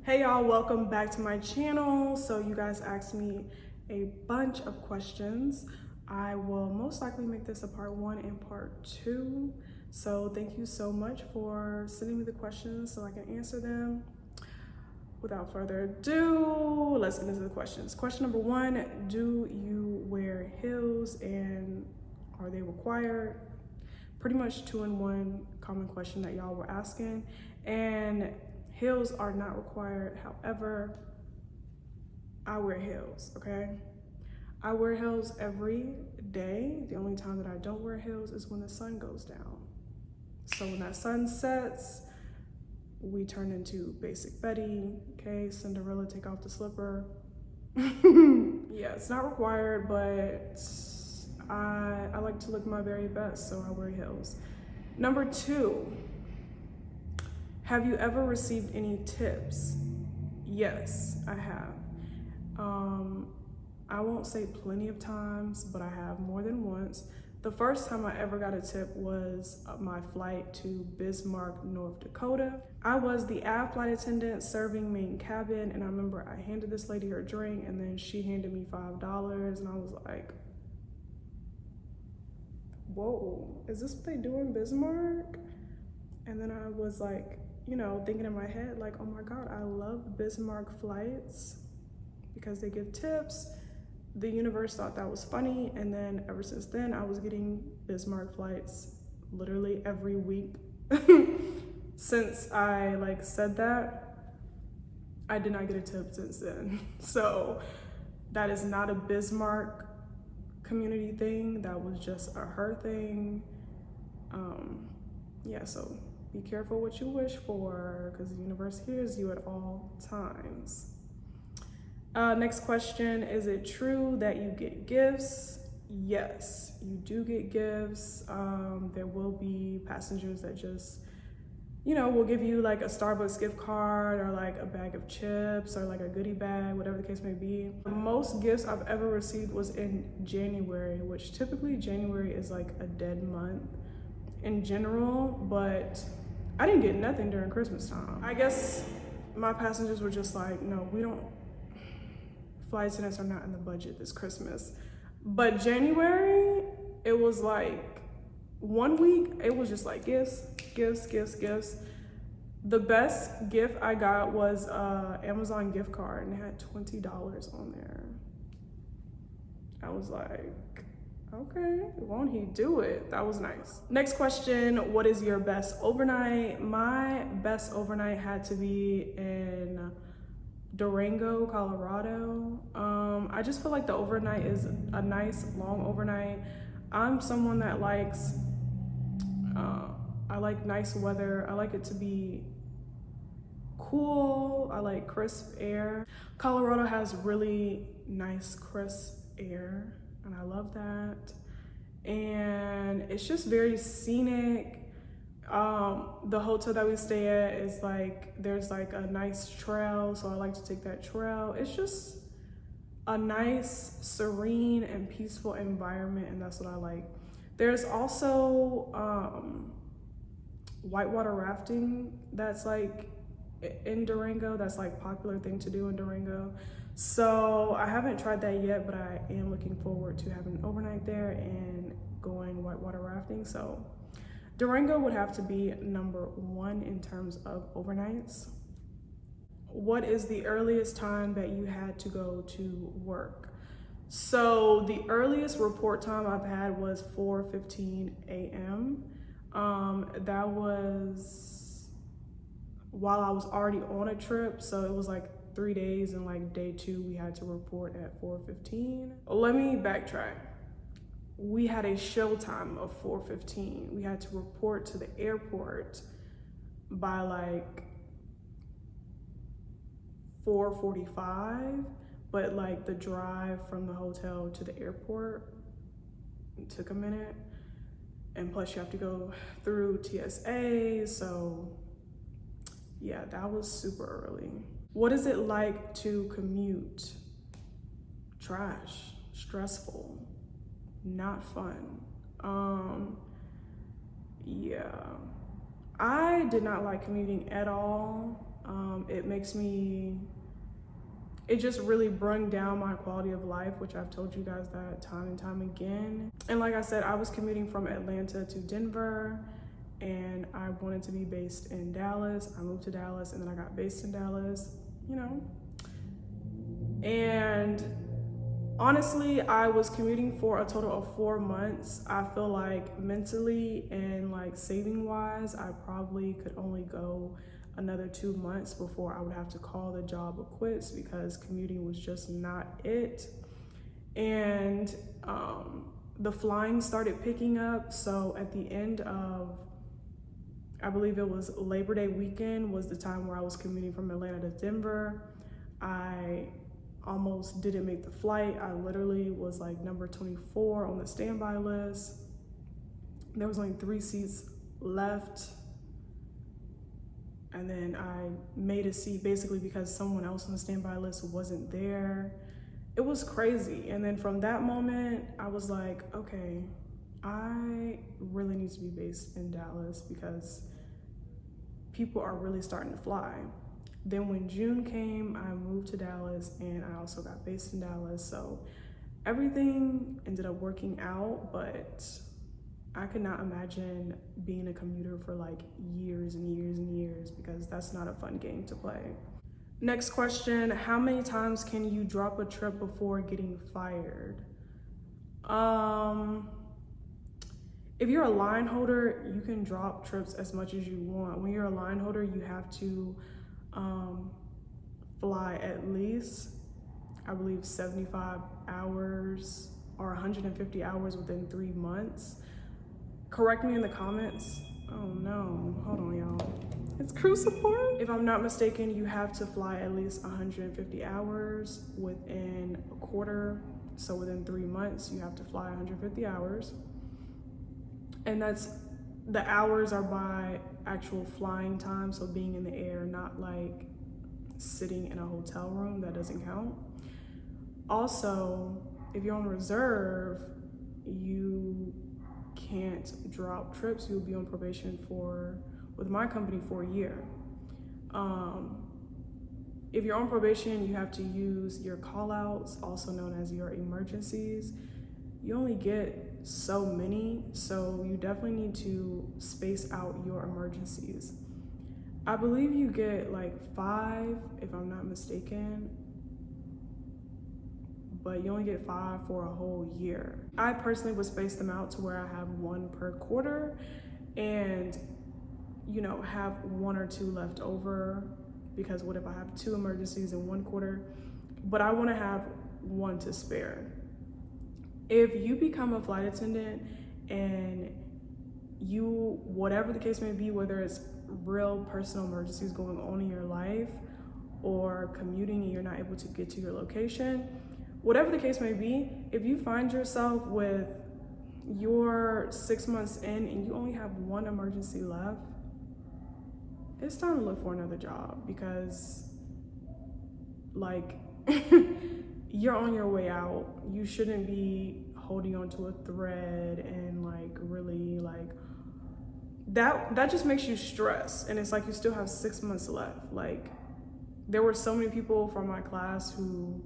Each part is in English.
Hey y'all, welcome back to my channel. So you guys asked me a bunch of questions. I will most likely make this a part 1 and part 2. So thank you so much for sending me the questions so I can answer them. Without further ado, let's get into the questions. Question number 1, do you wear heels and are they required? Pretty much 2-in-1 common question that y'all were asking. And heels are not required. However, I wear heels, okay? I wear heels every day. The only time that I don't wear heels is when the sun goes down. So when that sun sets, we turn into Basic Betty, okay? Cinderella, take off the slipper. Yeah, it's not required, but I like to look my very best, so I wear heels. Number 2, have you ever received any tips? Yes, I have. I won't say plenty of times, but I have more than once. The first time I ever got a tip was my flight to Bismarck, North Dakota. I was the aft flight attendant serving main cabin, and I remember I handed this lady her drink, and then she handed me $5, and I was like, whoa, is this what they do in Bismarck? And then I was like, you know, thinking in my head, like, oh my God, I love Bismarck flights because they give tips. The universe thought that was funny. And then ever since then, I was getting Bismarck flights literally every week. Since I said that, I did not get a tip since then. So that is not a Bismarck community thing. That was just a her thing. Yeah, so be careful what you wish for because the universe hears you at all times. Next question, is it true that you get gifts? Yes, you do get gifts. There will be passengers that just, will give you like a Starbucks gift card or like a bag of chips or like a goodie bag, whatever the case may be. The most gifts I've ever received was in January, which typically January is like a dead month in general, but I didn't get nothing during Christmas time. I guess my passengers were just like, no, flight attendants are not in the budget this Christmas. But January, it was like 1 week, it was just like gifts. The best gift I got was Amazon gift card and it had $20 on there. I was like, okay, won't he do it? That was nice. Next question, what is your best overnight? My best overnight had to be in Durango, Colorado. I just feel like the overnight is a nice long overnight. I'm someone that likes, I like nice weather. I like it to be cool. I like crisp air. Colorado has really nice crisp air. And I love that. And it's just very scenic. The hotel that we stay at is there's a nice trail. So I like to take that trail. It's just a nice, serene and peaceful environment. And that's what I like. There's also whitewater rafting that's in Durango. That's popular thing to do in Durango. So I haven't tried that yet, but I am looking forward to having an overnight there and going whitewater rafting. So Durango would have to be number 1 in terms of overnights. What is the earliest time that you had to go to work? So the earliest report time I've had was 4:15 a.m. That was while I was already on a trip. So it was 3 days, and day 2 we had to report at 4:15. Let me backtrack. We had a show time of 4:15. We had to report to the airport by 4:45, but the drive from the hotel to the airport took a minute, and plus you have to go through TSA. So yeah, that was super early. What is it like to commute? Trash, stressful, not fun. Yeah, I did not like commuting at all. It just really brought down my quality of life, which I've told you guys that time and time again. And like I said, I was commuting from Atlanta to Denver, and I wanted to be based in Dallas. I moved to Dallas, and then I got based in Dallas, you know. And honestly, I was commuting for a total of 4 months. I feel like mentally and like saving wise, I probably could only go another 2 months before I would have to call the job quits, because commuting was just not it. And the flying started picking up. So at the end of, I believe it was Labor Day weekend, was the time where I was commuting from Atlanta to Denver. I almost didn't make the flight. I literally was like number 24 on the standby list. There was only 3 seats left. And then I made a seat basically because someone else on the standby list wasn't there. It was crazy. And then from that moment, I was like, okay, I really need to be based in Dallas because people are really starting to fly. Then when June came, I moved to Dallas, and I also got based in Dallas. So everything ended up working out, but I could not imagine being a commuter for like years and years and years, because that's not a fun game to play. Next question, how many times can you drop a trip before getting fired? If you're a line holder, you can drop trips as much as you want. When you're a line holder, you have to fly at least, I believe, 75 hours or 150 hours within 3 months. Correct me in the comments. Oh no, hold on y'all. It's crew support. If I'm not mistaken, you have to fly at least 150 hours within a quarter. So within 3 months, you have to fly 150 hours. And the hours are by actual flying time. So being in the air, not like sitting in a hotel room, that doesn't count. Also, if you're on reserve, you can't drop trips. You'll be on probation with my company for a year. If you're on probation, you have to use your call outs, also known as your emergencies. You only get so many, so you definitely need to space out your emergencies. I believe you get like 5, if I'm not mistaken, but you only get 5 for a whole year. I personally would space them out to where I have 1 per quarter, and you know, have 1 or 2 left over, because what if I have 2 emergencies in 1 quarter? But I want to have 1 to spare. If you become a flight attendant and you, whatever the case may be, whether it's real personal emergencies going on in your life or commuting and you're not able to get to your location, whatever the case may be, if you find yourself with your 6 months in and you only have 1 emergency left, it's time to look for another job, because like you're on your way out. You shouldn't be holding onto a thread and like really like that just makes you stress. And it's like you still have 6 months left. Like there were so many people from my class who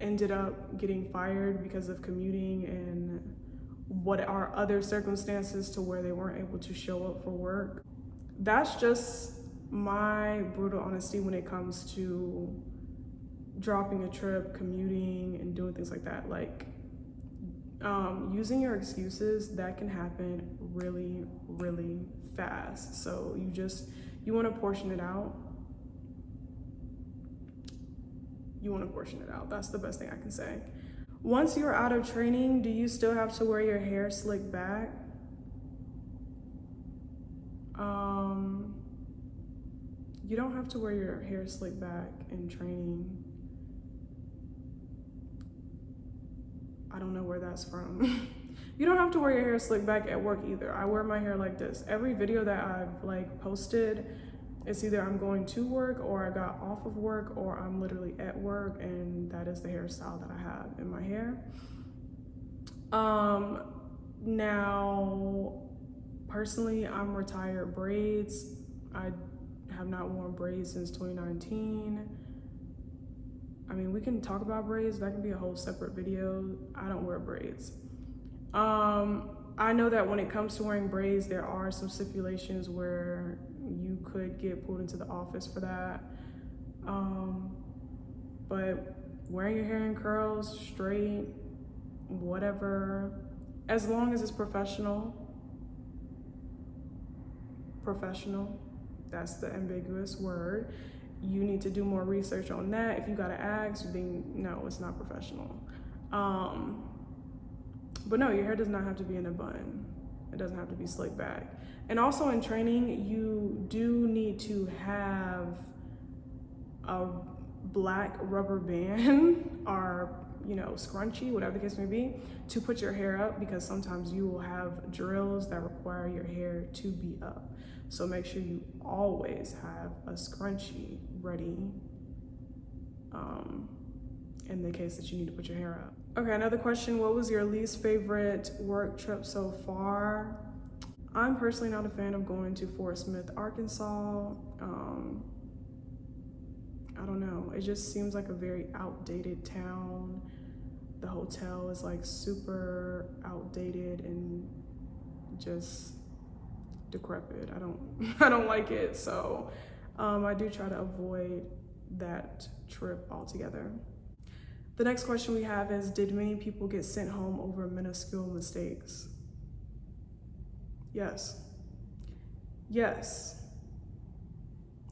ended up getting fired because of commuting and what are other circumstances to where they weren't able to show up for work. That's just my brutal honesty when it comes to dropping a trip, commuting, and doing things like that. Like using your excuses, that can happen really, really fast. So you want to portion it out. You want to portion it out. That's the best thing I can say. Once you're out of training, do you still have to wear your hair slicked back? You don't have to wear your hair slicked back in training. I don't know where that's from. You don't have to wear your hair slicked back at work either. I wear my hair like this. Every video that I've like posted, it's either I'm going to work or I got off of work or I'm literally at work, and that is the hairstyle that I have in my hair. Now, Personally, I'm retired braids. I have not worn braids since 2019. I mean, we can talk about braids. That can be a whole separate video. I don't wear braids. I know that when it comes to wearing braids, there are some stipulations where you could get pulled into the office for that. But wearing your hair in curls, straight, whatever, as long as it's professional, that's the ambiguous word. You need to do more research on that. If you gotta ask, then no, it's not professional. But no, your hair does not have to be in a bun. It doesn't have to be slicked back. And also in training, you do need to have a black rubber band or, you know, scrunchie, whatever the case may be, to put your hair up, because sometimes you will have drills that require your hair to be up. So make sure you always have a scrunchie ready in the case that you need to put your hair up. Okay, another question, what was your least favorite work trip so far? I'm personally not a fan of going to Fort Smith, Arkansas. I don't know, it just seems like a very outdated town. The hotel is like super outdated and just decrepit. I don't like it, so I do try to avoid that trip altogether. The next question we have is, did many people get sent home over minuscule mistakes? Yes. Yes.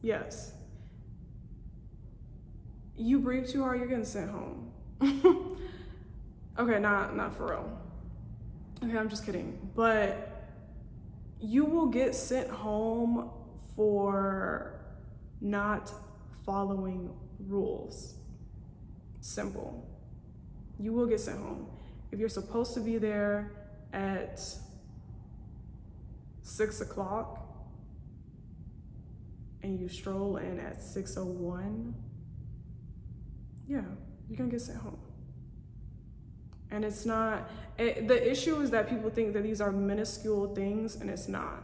Yes. You breathe too hard, you're getting sent home. Okay, not for real. Okay, I'm just kidding. But you will get sent home for not following rules. Simple. You will get sent home. If you're supposed to be there at 6 o'clock and you stroll in at 6:01, yeah, you're gonna get sent home. And it's not, the issue is that people think that these are minuscule things, and it's not.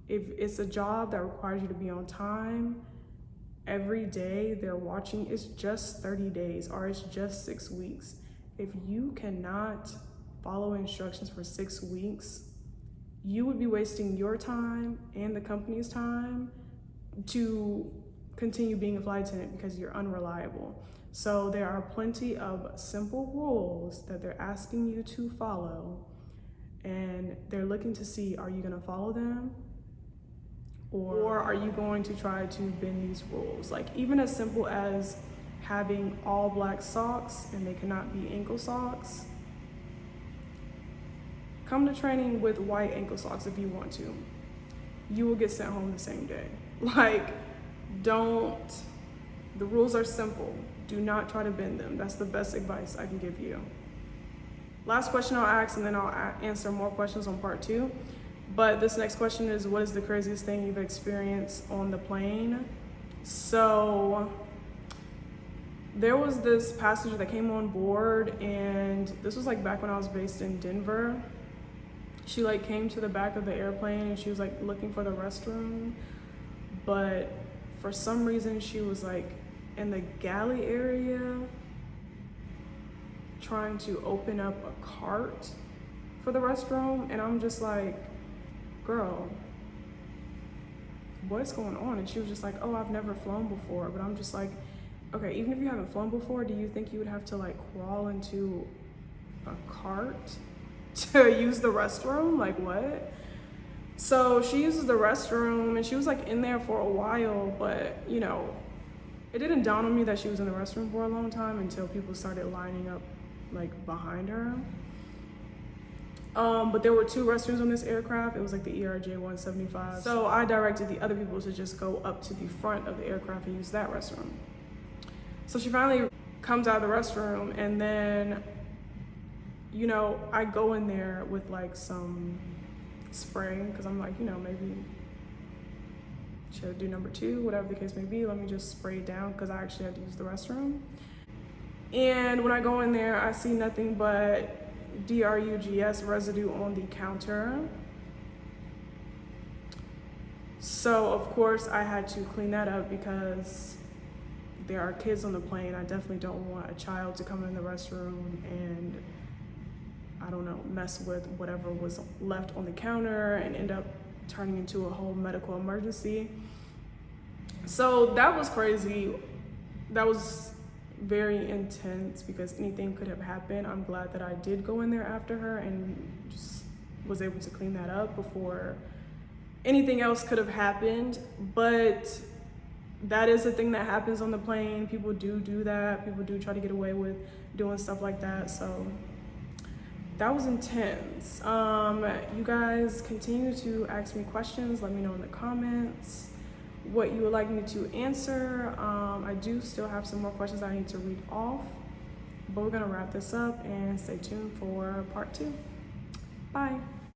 If it's a job that requires you to be on time, every day they're watching, it's just 30 days or it's just 6 weeks. If you cannot follow instructions for 6 weeks, you would be wasting your time and the company's time to continue being a flight attendant because you're unreliable. So there are plenty of simple rules that they're asking you to follow, and they're looking to see, are you gonna follow them? Or are you going to try to bend these rules? Like even as simple as having all black socks and they cannot be ankle socks. Come to training with white ankle socks if you want to. You will get sent home the same day. Like, the rules are simple. Do not try to bend them. That's the best advice I can give you. Last question I'll ask, and then I'll answer more questions on part 2. But this next question is, what is the craziest thing you've experienced on the plane? So there was this passenger that came on board, and this was like back when I was based in Denver. She like came to the back of the airplane and she was like looking for the restroom, but for some reason she was like in the galley area trying to open up a cart for the restroom, and I'm just like, girl, what's going on? And she was just like, oh, I've never flown before. But I'm just like, okay, even if you haven't flown before, do you think you would have to like crawl into a cart to use the restroom? Like what? So she uses the restroom and she was like in there for a while, but you know, it didn't dawn on me that she was in the restroom for a long time until people started lining up like behind her. But there were 2 restrooms on this aircraft. It was like the ERJ 175. So I directed the other people to just go up to the front of the aircraft and use that restroom. So she finally comes out of the restroom, and then, you know, I go in there with like some spray, because I'm like, you know, maybe should I do number 2, whatever the case may be. Let me just spray it down, because I actually had to use the restroom. And when I go in there, I see nothing but DRUGS residue on the counter. So of course I had to clean that up because there are kids on the plane. I definitely don't want a child to come in the restroom and, I don't know, mess with whatever was left on the counter and end up turning into a whole medical emergency. So that was crazy. That was very intense because anything could have happened. I'm glad that I did go in there after her and just was able to clean that up before anything else could have happened. But that is a thing that happens on the plane. People do that. People do try to get away with doing stuff like that. So that was intense. You guys continue to ask me questions. Let me know in the comments what you would like me to answer. I do still have some more questions I need to read off, but we're gonna wrap this up and stay tuned for part 2. Bye.